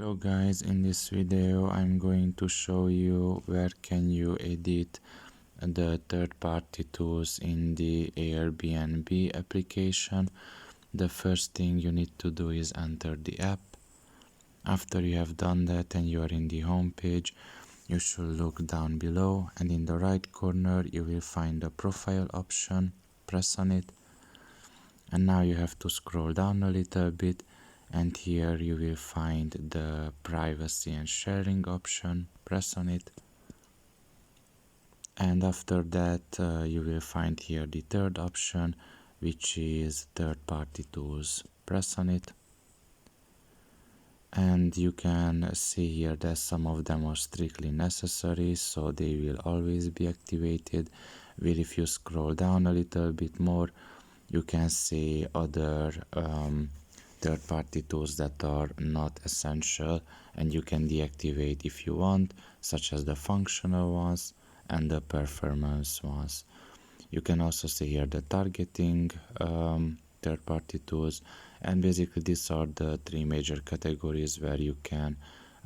Hello guys, in this video I'm going to show you where can you edit the third-party tools in the Airbnb application. The first thing you need to do is enter the app. After you have done that and you are in the home page, you should look down below and in the right corner you will find the profile option. Press on it and now you have to scroll down a little bit, and here you will find the privacy and sharing option. Press on it, and after that you will find here the third option, which is third-party tools. Press on it, and you can see here that some of them are strictly necessary, so they will always be activated. Where if you scroll down a little bit more, you can see other third-party tools that are not essential and you can deactivate if you want, such as the functional ones and the performance ones. You can also see here the targeting third-party tools, and basically these are the three major categories where you can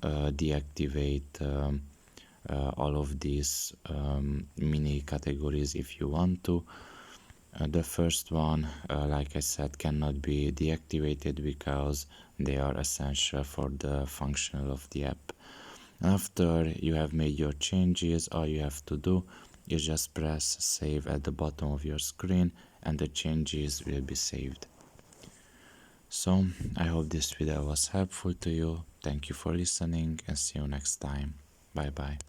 deactivate all of these mini categories if you want to. The first one, like I said, cannot be deactivated because they are essential for the function of the app. After you have made your changes, all you have to do is just press save at the bottom of your screen and the changes will be saved. So, I hope this video was helpful to you. Thank you for listening and see you next time. Bye bye.